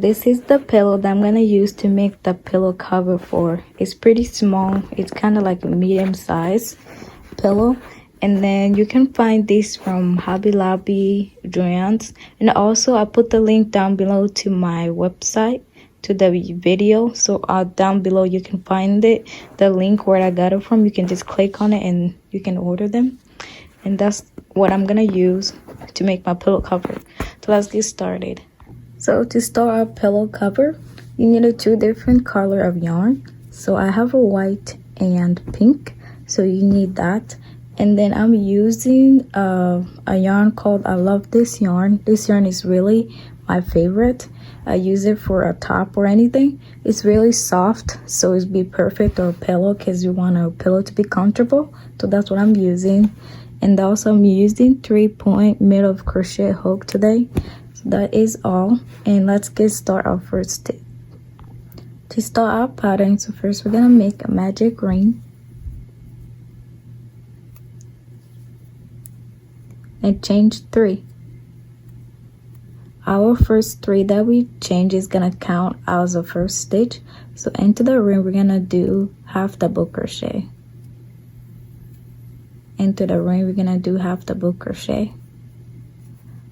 this is the pillow that I'm gonna use to make the pillow cover for. It's pretty small. It's kind of like a medium size pillow. And then you can find this from Hobby Lobby, Joann's. And also I put the link down below to my website, to the video. So down below you can find it, the link where I got it from. You can just click on it and you can order them. And that's what I'm gonna use to make my pillow cover. So let's get started. So to start our pillow cover, you need a 2 different color of yarn. So I have a white and pink, so you need that. And then I'm using a yarn called I Love This Yarn. This yarn is really my favorite. I use it for a top or anything. It's really soft, so it'd be perfect or a pillow because you want a pillow to be comfortable. So that's what I'm using. And also I'm using 3-point middle of crochet hook today. So that is all. And let's get started our first stitch. To start our pattern, so first we're gonna make a magic ring. And change 3. Our first 3 that we change is gonna count as a first stitch. So into the ring we're gonna do half double crochet. Into the ring we're gonna do half double crochet.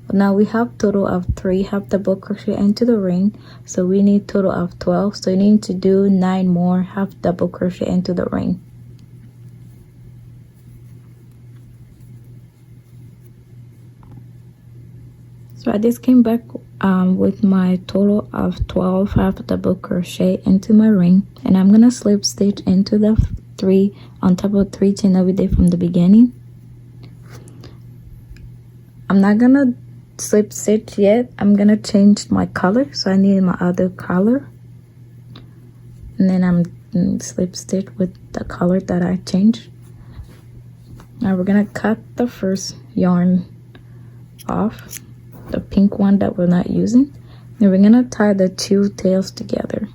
But now we have total of 3 half double crochet into the ring, so we need total of 12. So you need to do 9 more half double crochet into the ring. So I just came back with my total of 12 half double crochet into my ring, and I'm gonna slip stitch into the 3 on top of 3 chain that we did from the beginning. I'm not gonna slip stitch yet. I'm gonna change my color, so I need my other color, and then I'm gonna slip stitch with the color that I changed. Now we're gonna cut the first yarn off, the pink one that we're not using, and we're gonna tie the 2 tails together.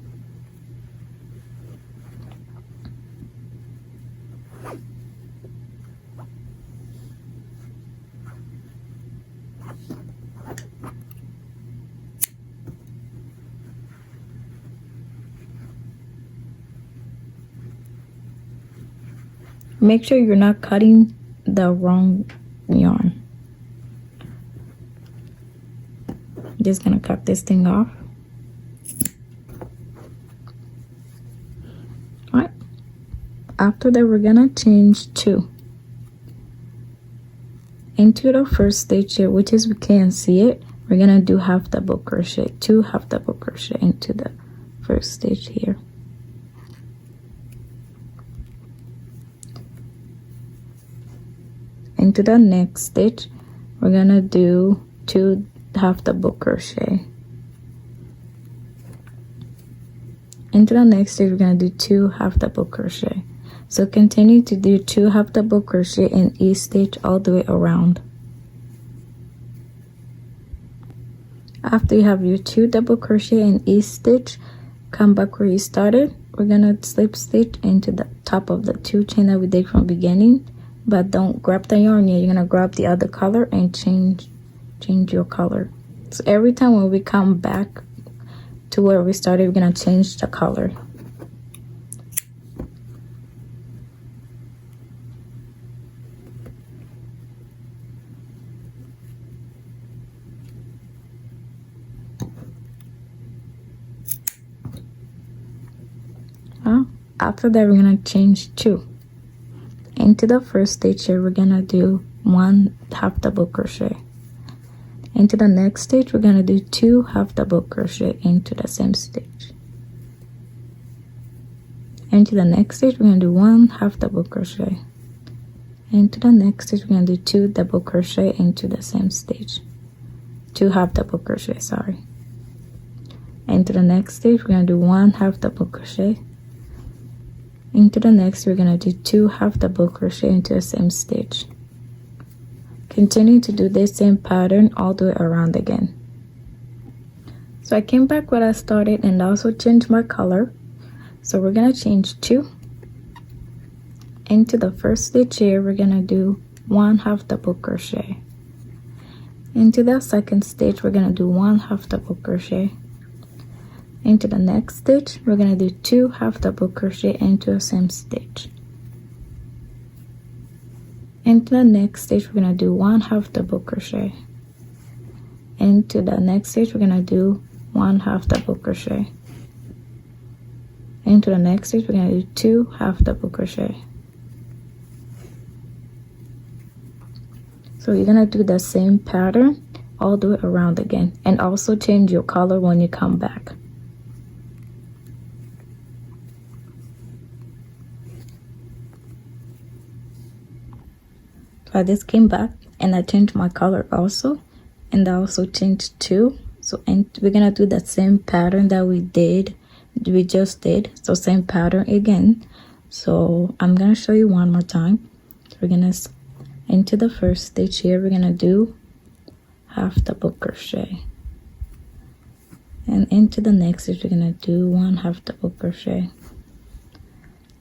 Make sure you're not cutting the wrong yarn. Just gonna cut this thing off. Alright, after that we're gonna change 2 into the first stitch here, which is we can't see it. We're gonna do half double crochet, 2 half double crochet into the first stitch here. Into the next stitch we're gonna do 2 half double crochet. Into the next stitch we're gonna do 2 half double crochet. So continue to do 2 half double crochet in each stitch all the way around. After you have your 2 double crochet in each stitch, come back where you started. We're gonna slip stitch into the top of the 2 chain that we did from the beginning, but don't grab the yarn yet. You're gonna grab the other color and change your color. So every time when we come back to where we started, we're gonna change the color. After that we're gonna change 2 into the first stitch here. We're gonna do 1 half double crochet. Into the next stitch we're gonna do 2 half double crochet into the same stitch. Into the next stitch we're gonna do 1 half double crochet. Into the next stitch we're gonna do 2 double crochet into the same stitch, 2 half double crochet, sorry. Into the next stitch we're gonna do 1 half double crochet. Into the next we're gonna do 2 half double crochet into the same stitch. Continue to do this same pattern all the way around again. So I came back where I started and also changed my color. So we're gonna change 2 into the first stitch here. We're gonna do 1 half double crochet. Into the second stitch we're gonna do 1 half double crochet. Into the next stitch, we're gonna do 2 half double crochet into the same stitch. Into the next stitch, we're gonna do 1 half double crochet. Into the next stitch, we're gonna do 1 half double crochet. Into the next stitch, we're gonna do 2 half double crochet. So you're gonna do the same pattern all the way around again, and also change your color when you come back. So I just came back and I changed my color also, and I also changed too. So and we're gonna do the same pattern that we just did, so same pattern again. So I'm gonna show you one more time. So we're gonna into the first stitch here, we're gonna do half double crochet, and into the next stitch we're gonna do 1 half double crochet.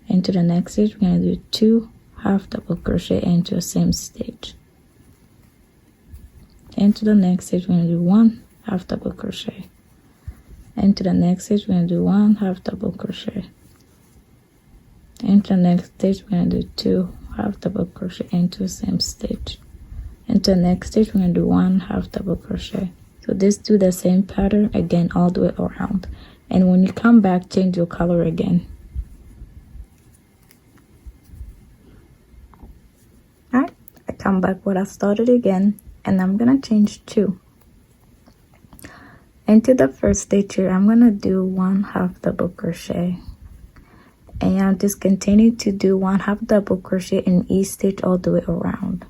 Into the next stitch we're gonna do 2 half double crochet into the same stitch. Into the next stitch we're gonna do 1 half double crochet. Into the next stitch we're gonna do 1 half double crochet. Into the next stitch we're gonna do 2 half double crochet into the same stitch. Into the next stitch we're gonna do 1 half double crochet. So just do the same pattern again all the way around, and when you come back, change your color again. Alright, I come back where I started again, and I'm gonna change 2. Into the first stitch here, I'm gonna do 1 half double crochet, and I'll just continue to do 1 half double crochet in each stitch all the way around.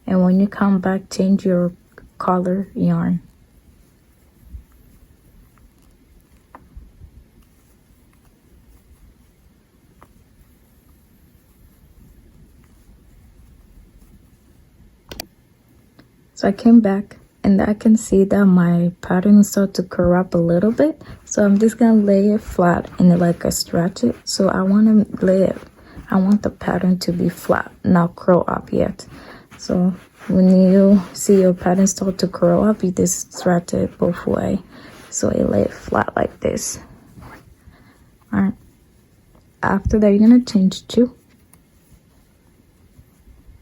And when you come back, change your color yarn. So I came back and I can see that my pattern start to curl up a little bit, so I'm just gonna lay it flat and like I stretch it. So I want the pattern to be flat, not curl up yet. So when you see your pattern start to curl up, you just stretch it both way, so it lay flat like this. All right, after that you're gonna change 2.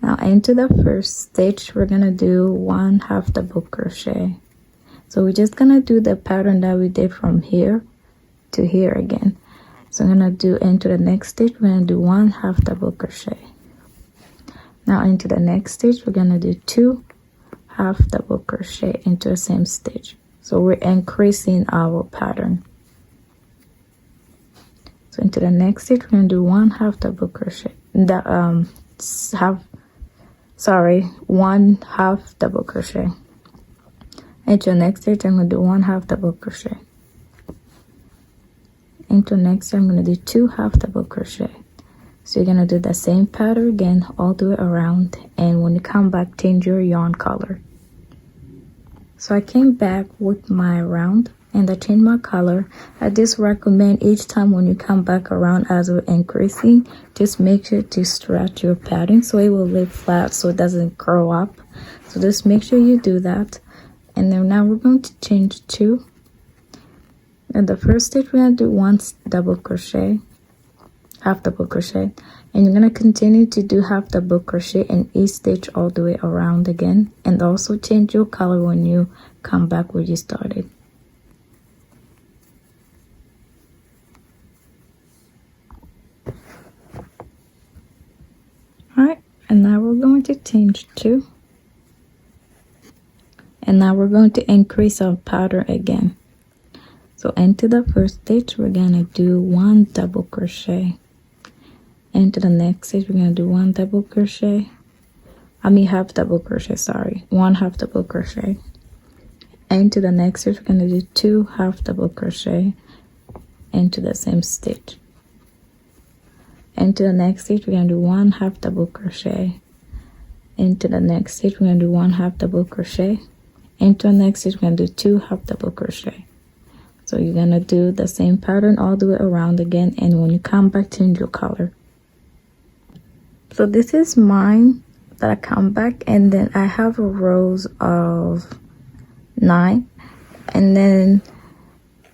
Now into the first stitch we're gonna do 1 half double crochet. So we're just gonna do the pattern that we did from here to here again. So I'm gonna do into the next stitch, we're gonna do 1 half double crochet. Now into the next stitch we're gonna do 2 half double crochet into the same stitch. So we're increasing our pattern. So into the next stitch we're gonna do 1 half double crochet. 1 half double crochet. Into the next stitch I'm gonna do 1 half double crochet. Into the next I'm gonna do 2 half double crochet. So you're gonna do the same pattern again all the way around, and when you come back, change your yarn color. So I came back with my round and I changed my color. I just recommend each time when you come back around as we're increasing, just make sure to stretch your pattern so it will lay flat, so it doesn't curl up. So just make sure you do that. And then now we're going to change 2. In the first stitch we're going to do 1 double crochet, half double crochet, and you're going to continue to do half double crochet in each stitch all the way around again, and also change your color when you come back where you started. Alright, and now we're going to change 2, and now we're going to increase our pattern again. So into the first stitch we're gonna do 1 double crochet. Into the next stitch we're gonna do 1 double crochet, half double crochet, sorry, 1 half double crochet. Into the next stitch we're gonna do 2 half double crochet into the same stitch. Into the next stitch we're gonna do 1 half double crochet. Into the next stitch we're gonna do 1 half double crochet. Into the next stitch we're gonna do 2 half double crochet. So you're gonna do the same pattern all the way around again, and when you come back, change your color. So this is mine that I come back, and then I have a rows of 9, and then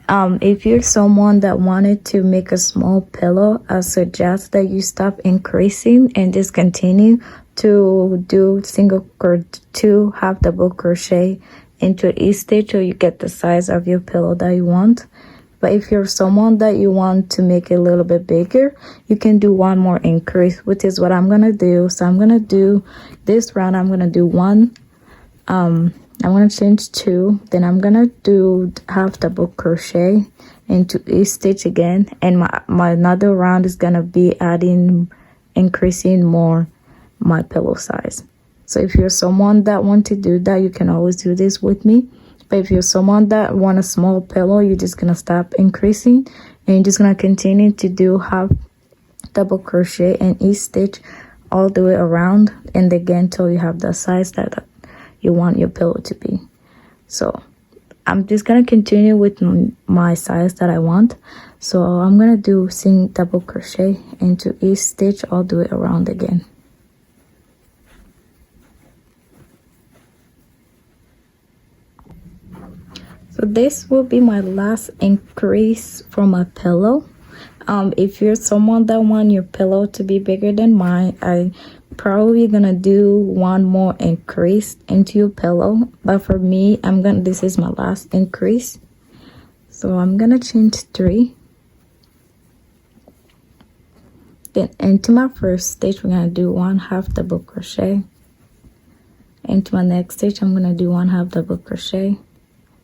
If you're someone that wanted to make a small pillow, I suggest that you stop increasing and just continue to do single or two half double crochet into each stitch till you get the size of your pillow that you want. But if you're someone that you want to make it a little bit bigger, you can do one more increase, which is what I'm gonna do. So I'm gonna do this round, I'm gonna do one, I'm gonna change two, then I'm gonna do half double crochet into each stitch again, and my another round is gonna be increasing more my pillow size. So if you're someone that want to do that, you can always do this with me. But if you're someone that want a small pillow, you're just gonna stop increasing and you're just gonna continue to do half double crochet in each stitch all the way around, and again till you have the size that you want your pillow to be. So I'm just gonna continue with my size that I want. So I'm gonna do single double crochet into each stitch all the way around again. So this will be my last increase for my pillow. If you're someone that want your pillow to be bigger than mine, I probably gonna do one more increase into your pillow, but for me, this is my last increase. So I'm gonna change 3. Then into my first stitch, we're gonna do one half double crochet. Into my next stitch, I'm gonna do one half double crochet.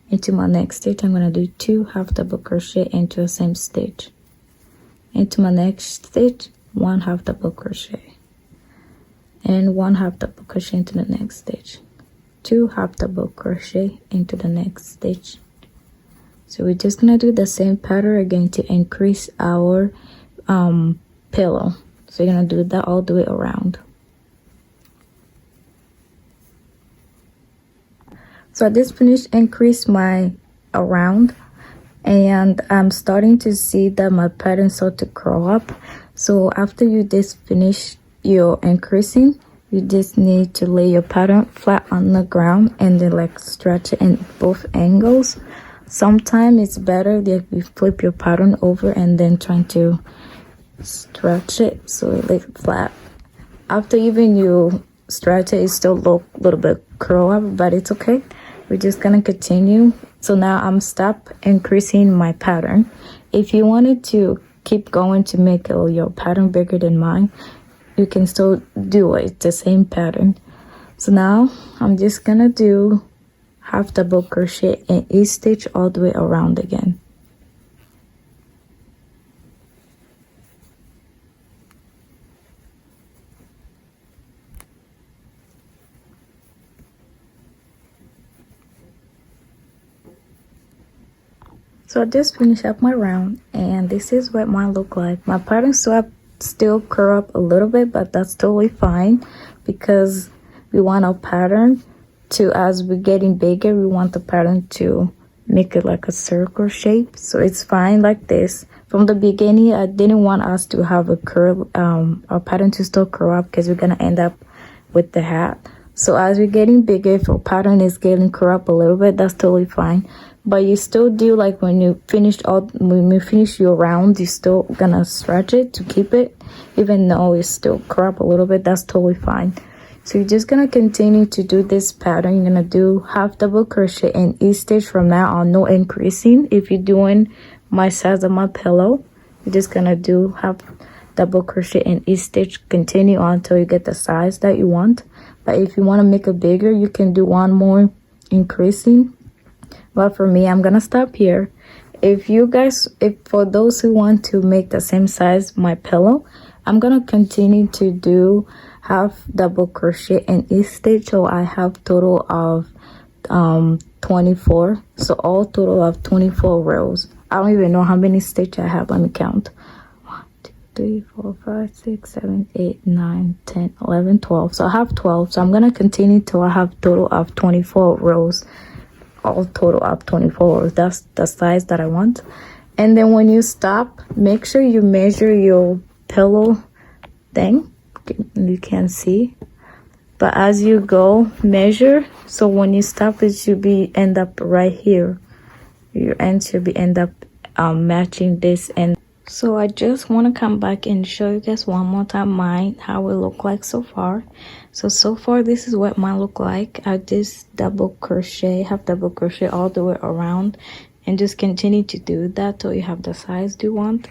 Into my next stitch, I'm gonna do 2 half double crochet into the same stitch. Into my next stitch, 1 half double crochet, and 1 half double crochet into the next stitch, 2 half double crochet into the next stitch. So we're just gonna do the same pattern again to increase our pillow. So you're gonna do that all the way around. So I just finished increase my around, and I'm starting to see that my pattern start to curl up. So after you just finish your increasing, you just need to lay your pattern flat on the ground and then like stretch it in both angles. Sometimes it's better that you flip your pattern over and then trying to stretch it so it lays flat. After even you stretch it, it still look a little bit curl up, but it's okay. We're just gonna continue. So now I'm stop increasing my pattern. If you wanted to keep going to make your pattern bigger than mine, you can still do it. It's the same pattern. So now I'm just gonna do half double crochet in each stitch all the way around again. So I just finished up my round, and this is what mine look like. My pattern still curl up a little bit, but that's totally fine because we want our pattern to, as we're getting bigger, we want the pattern to make it like a circle shape. So it's fine like this. From the beginning, I didn't want us to have a curl, our pattern to still curl up because we're gonna end up with the hat. So as we're getting bigger, if our pattern is getting curl up a little bit, that's totally fine. But you still do, like when you finish your round, you still gonna stretch it to keep it, even though it's still curl up a little bit. That's totally fine. So you're just gonna continue to do this pattern. You're gonna do half double crochet in each stitch from now on, no increasing. If you're doing my size of my pillow, you're just gonna do half double crochet in each stitch, continue on until you get the size that you want. But if you want to make it bigger, you can do one more increasing. But for me, I'm gonna stop here. If for those who want to make the same size my pillow, I'm gonna continue to do half double crochet in each stitch, so I have total of 24. So all total of 24 rows. I don't even know how many stitches I have. Let me count. 1, 2, 3, 4, 5, 6, 7, 8, 9, 10, 11, 12. So I have 12. So I'm gonna continue till I have total of 24 rows. All total of 24 rows. That's the size that I want. And then when you stop, make sure you measure your pillow thing. You can see, but as you go, measure. So when you stop, it should end up right here. your ends should be end up matching this. And so I just want to come back and show you guys one more time mine, how it look like so far. So far this is what mine look like. I just double crochet, have double crochet all the way around, and just continue to do that till you have the size you want.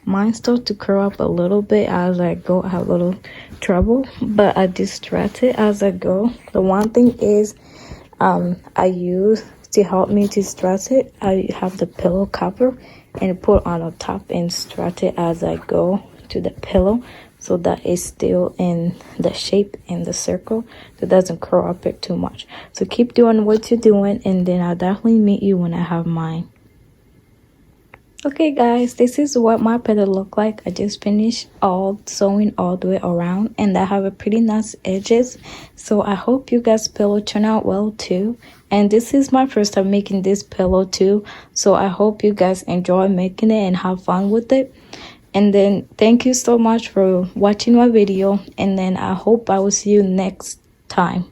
Mine start to curl up a little bit as I go. I have a little trouble, but I distract it as I go. The one thing is I use to help me to stress it, I have the pillow cover and put on the top and stretch it as I go to the pillow, so that it's still in the shape in the circle, so it doesn't curl up it too much. So keep doing what you're doing, and then I'll definitely meet you when I have mine. Okay guys, this is what my pillow look like. I just finished all sewing all the way around, and I have a pretty nice edges. So I hope you guys pillow turn out well too. And this is my first time making this pillow too, so I hope you guys enjoy making it and have fun with it. And then thank you so much for watching my video, and then I hope I will see you next time.